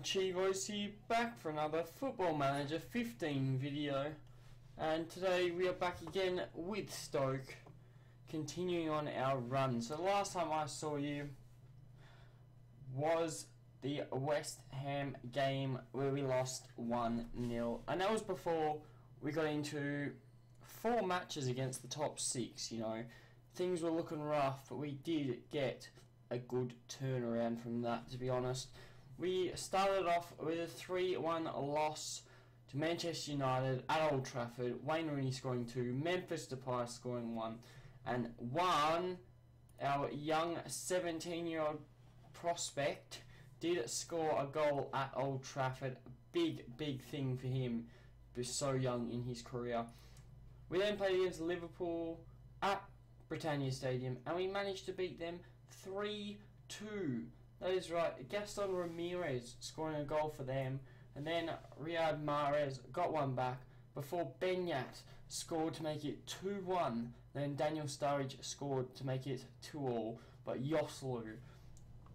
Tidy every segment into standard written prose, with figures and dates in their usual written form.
Chivos here, back for another Football Manager 15 video, and today we are back again with Stoke, continuing on our run. So the last time I saw you was the West Ham game where we lost 1-0, and that was before we got into 4 matches against the top 6. You know, things were looking rough, but we did get a good turnaround from that, to be honest. We started off with a 3-1 loss to Manchester United at Old Trafford. Wayne Rooney scoring 2, Memphis Depay scoring 1, and our young 17-year-old prospect did score a goal at Old Trafford. Big thing for him, but so young in his career. We then played against Liverpool at Britannia Stadium, and we managed to beat them 3-2. That is right, Gaston Ramirez scoring a goal for them, and then Riyad Mahrez got one back before Benyat scored to make it 2-1. Then Daniel Sturridge scored to make it 2-2, but Joselu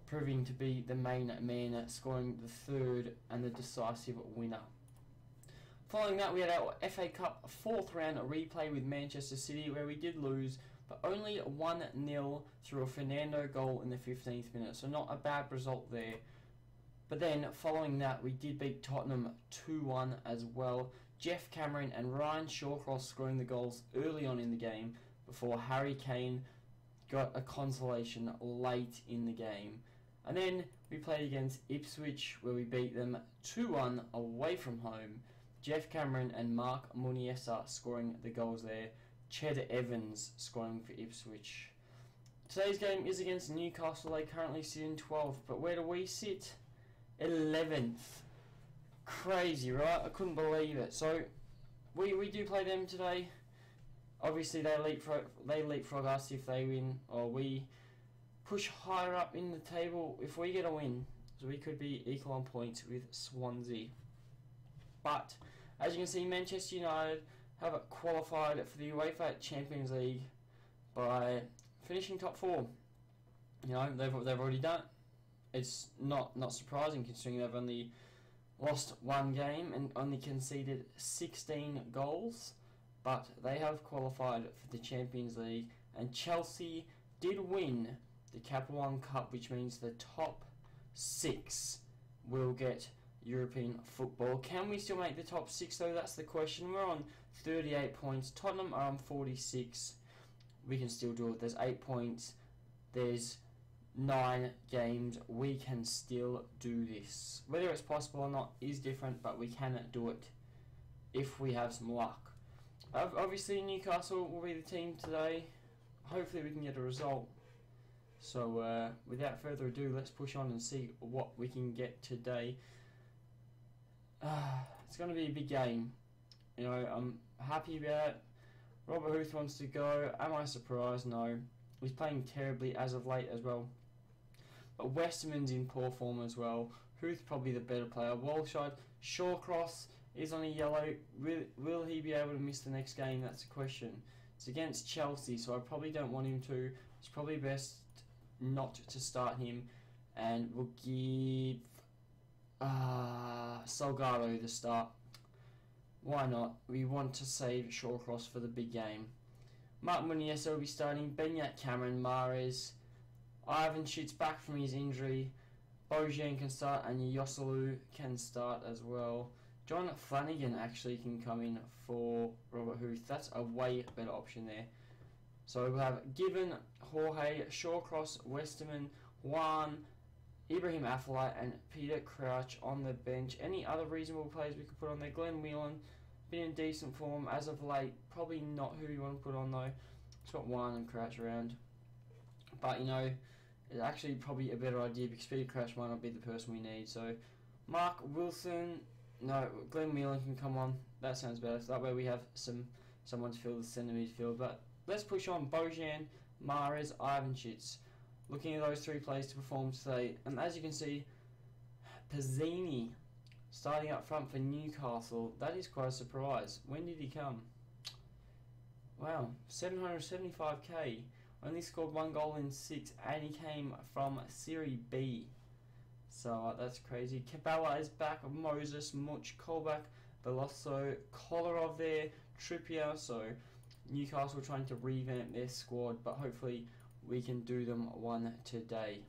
proving to be the main man, scoring the third and the decisive winner. Following that, we had our FA Cup 4th round replay with Manchester City, where we did lose, but only 1-0 through a Fernando goal in the 15th minute, so not a bad result there. But then, following that, we did beat Tottenham 2-1 as well. Jeff Cameron and Ryan Shawcross scoring the goals early on in the game, before Harry Kane got a consolation late in the game. And then we played against Ipswich, where we beat them 2-1 away from home. Jeff Cameron and Mark Muniesa scoring the goals there. Ched Evans scoring for Ipswich. Today's game is against Newcastle. They currently sit in 12th, but where do we sit? 11th. Crazy, right? I couldn't believe it. So we do play them today. Obviously they leapfrog us if they win, or we push higher up in the table if we get a win. So we could be equal on points with Swansea. But as you can see, Manchester United have qualified for the UEFA Champions League by finishing top 4. You know, they've already done it. It's not surprising, considering they've only lost 1 game and only conceded 16 goals. But they have qualified for the Champions League, and Chelsea did win the Capital One Cup, which means the top 6 will get European football. Can we still make the top 6 though? That's the question. We're on 38 points. Tottenham are on 46. We can still do it. There's 8 points. There's 9 games. We can still do this. Whether it's possible or not is different, but we can do it if we have some luck. Obviously Newcastle will be the team today. Hopefully we can get a result. So without further ado, let's push on and see what we can get today. It's going to be a big game. You know, I'm happy about it. Robert Huth wants to go. Am I surprised? No. He's playing terribly as of late as well. But Westerman's in poor form as well. Huth probably the better player. Walshide, Shawcross is on a yellow. Will he be able to miss the next game? That's the question. It's against Chelsea, so I probably don't want him to. It's probably best not to start him. And we'll give Salgado the start. Why not? We want to save Shawcross for the big game. Mark Muniesa will be starting. Benyat, Cameron, Mahrez. Ivan Shit's back from his injury. Bojan can start, and Joselu can start as well. John Flanagan actually can come in for Robert Huth. That's a way better option there. So we'll have Given, Jorge, Shawcross, Westerman, Juan, Ibrahim Afellay and Peter Crouch on the bench. Any other reasonable players we could put on there? Glenn Whelan, been in decent form as of late. Probably not who you want to put on though. It's got Juan and Crouch around. But you know, it's actually probably a better idea because Peter Crouch might not be the person we need. So Mark Wilson, no, Glenn Whelan can come on. That sounds better. So that way we have someone to fill the centre midfield. But let's push on. Bojan, Mahrez, Ivanchitz. Looking at those 3 players to perform today, and as you can see, Pizzini starting up front for Newcastle. That is quite a surprise. When did he come? Wow, 775k. Only scored 1 goal in 6, and he came from Serie B. So that's crazy. Cabela is back. Moses, Much, Colback, Veloso, Kolarov there, Trippier. So Newcastle trying to revamp their squad, but hopefully we can do them one today.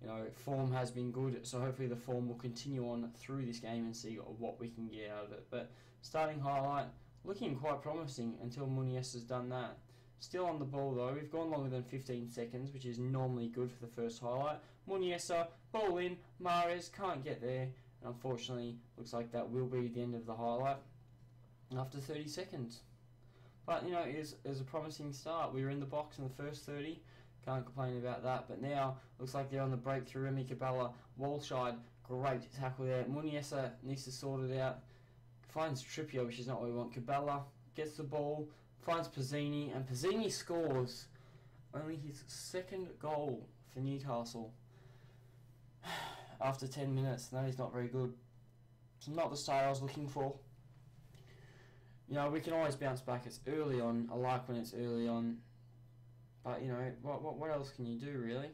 You know, form has been good, so hopefully the form will continue on through this game and see what we can get out of it. But starting highlight, looking quite promising until Munies has done that. Still on the ball though, we've gone longer than 15 seconds, which is normally good for the first highlight. Muniesa, ball in, Mahrez can't get there, and unfortunately looks like that will be the end of the highlight after 30 seconds. But you know, it was a promising start. We were in the box in the first 30, can't complain about that, but now looks like they're on the breakthrough. Remy Cabela, Walshide, great tackle there. Muniesa needs to sort it out, finds Trippier, which is not what we want. Cabela gets the ball, finds Pizzini, and Pizzini scores only his second goal for Newcastle after 10 minutes. That is not very good. It's not the start I was looking for. You know, we can always bounce back. It's early on. I like when it's early on. But, you know, what else can you do, really?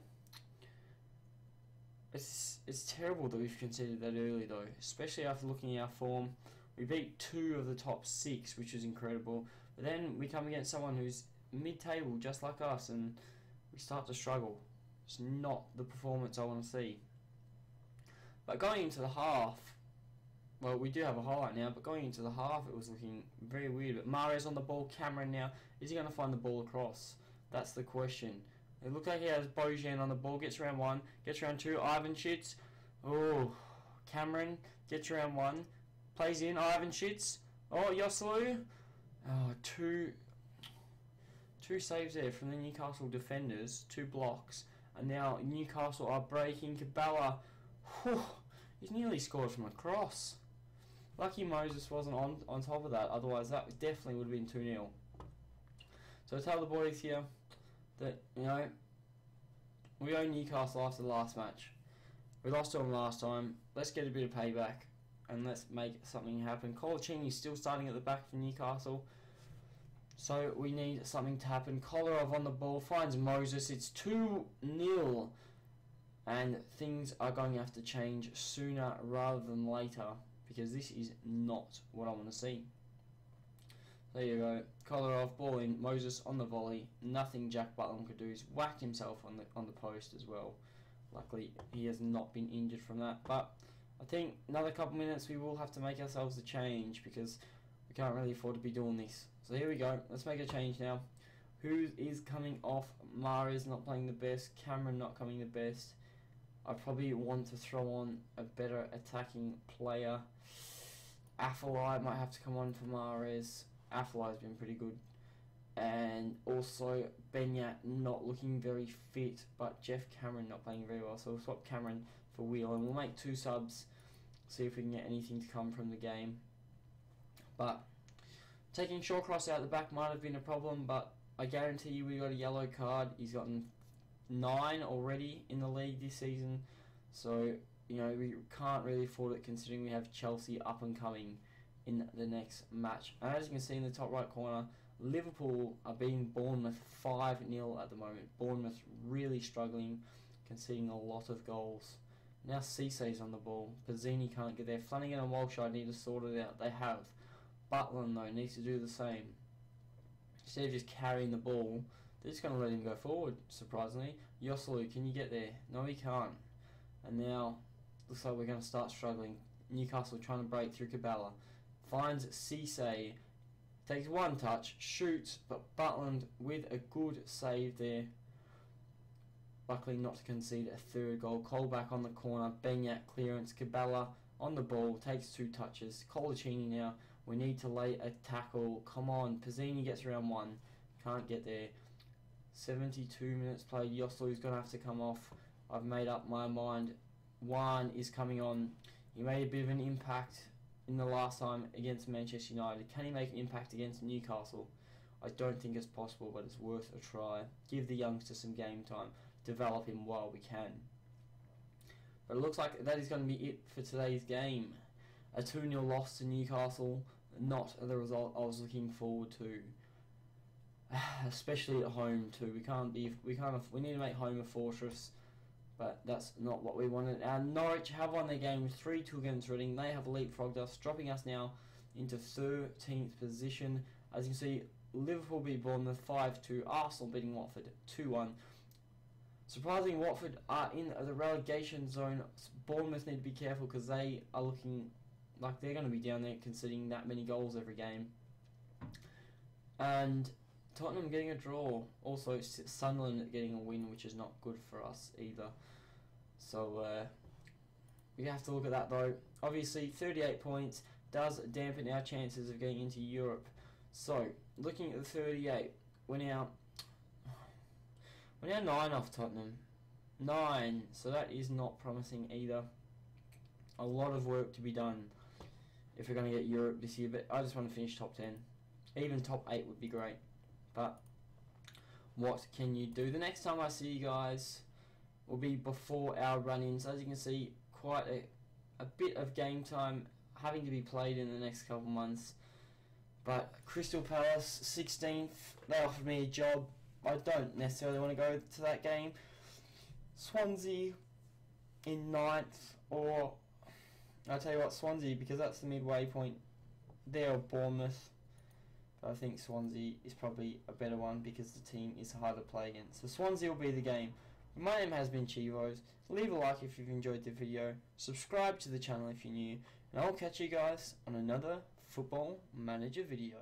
It's terrible that we've conceded that early, though. Especially after looking at our form. We beat 2 of the top 6, which was incredible. But then we come against someone who's mid-table, just like us, and we start to struggle. It's not the performance I want to see. But going into the half, well, we do have a highlight now, but going into the half, it was looking very weird. But Mahrez on the ball, Cameron now. Is he going to find the ball across? That's the question. It looks like he has Bojan on the ball, gets around 1, gets around 2, Ivan shoots. Oh, Cameron gets around 1, plays in, Ivan shoots. Oh, Yosselu. Oh, two saves there from the Newcastle defenders, 2 blocks. And now Newcastle are breaking. Cabela, he's nearly scored from a cross. Lucky Moses wasn't on top of that, otherwise that definitely would have been 2-0. So I tell the boys here that, you know, we owe Newcastle after the last match. We lost to them last time. Let's get a bit of payback and let's make something happen. Colaccini's still starting at the back for Newcastle, so we need something to happen. Kolarov on the ball, finds Moses. It's 2-0, and things are going to have to change sooner rather than later, because this is not what I want to see. There you go. Kolarov, ball in. Moses on the volley. Nothing Jack Butland could do. He's whacked himself on the post as well. Luckily, he has not been injured from that. But I think another couple minutes we will have to make ourselves a change, because we can't really afford to be doing this. So here we go. Let's make a change now. Who is coming off? Mahrez not playing the best. Cameron not coming the best. I probably want to throw on a better attacking player. Afellay might have to come on for Mahrez. Affelay's been pretty good. And also Benyat not looking very fit, but Jeff Cameron not playing very well. So we'll swap Cameron for Wheel, and we'll make 2 subs. See if we can get anything to come from the game. But taking Shawcross out the back might have been a problem, but I guarantee you we got a yellow card. He's gotten 9 already in the league this season. So, you know, we can't really afford it considering we have Chelsea up and coming in the next match. And as you can see in the top right corner, Liverpool are beating Bournemouth 5-0 at the moment. Bournemouth really struggling, conceding a lot of goals. Now Cissé's on the ball. Pizzini can't get there. Flanagan and Walshide need to sort it out. They have. Butland, though, needs to do the same. Instead of just carrying the ball, they're just going to let him go forward, surprisingly. Yosselu, can you get there? No, he can't. And now, looks like we're going to start struggling. Newcastle trying to break through Cabela. Finds Cissé. Takes 1 touch, shoots, but Butland with a good save there. Luckily not to concede a 3rd goal. Colback on the corner. Benyat clearance. Cabela on the ball. Takes 2 touches. Colaccini now. We need to lay a tackle. Come on. Pizzini gets around 1. Can't get there. 72 minutes played. Yosselu's going to have to come off. I've made up my mind. Juan is coming on. He made a bit of an impact in the last time against Manchester United. Can he make an impact against Newcastle? I don't think it's possible, but it's worth a try. Give the youngster some game time. Develop him while we can. But it looks like that is going to be it for today's game. A 2-0 loss to Newcastle. Not the result I was looking forward to. Especially at home too. We need to make home a fortress. but that's not what we wanted. Norwich have won their game 3-2 against Reading. They have leapfrogged us, dropping us now into 13th position. As you can see, Liverpool beat Bournemouth 5-2, Arsenal beating Watford 2-1. Surprisingly, Watford are in the relegation zone. Bournemouth need to be careful because they are looking like they're going to be down there conceding that many goals every game. And Tottenham getting a draw. Also, Sunderland getting a win, which is not good for us either. So, we have to look at that though. Obviously, 38 points does dampen our chances of getting into Europe. So, looking at the 38, we're now 9 off Tottenham. 9, so that is not promising either. A lot of work to be done if we're going to get Europe this year, but I just want to finish top 10. Even top 8 would be great. But what can you do? The next time I see you guys will be before our run-ins. As you can see, quite a bit of game time having to be played in the next couple months. But Crystal Palace, 16th, they offered me a job. I don't necessarily want to go to that game. Swansea in 9th, or I'll tell you what, Swansea, because that's the midway point there, or Bournemouth. But I think Swansea is probably a better one because the team is harder to play against. So Swansea will be the game. My name has been Chivos. Leave a like if you've enjoyed the video. Subscribe to the channel if you're new. And I'll catch you guys on another Football Manager video.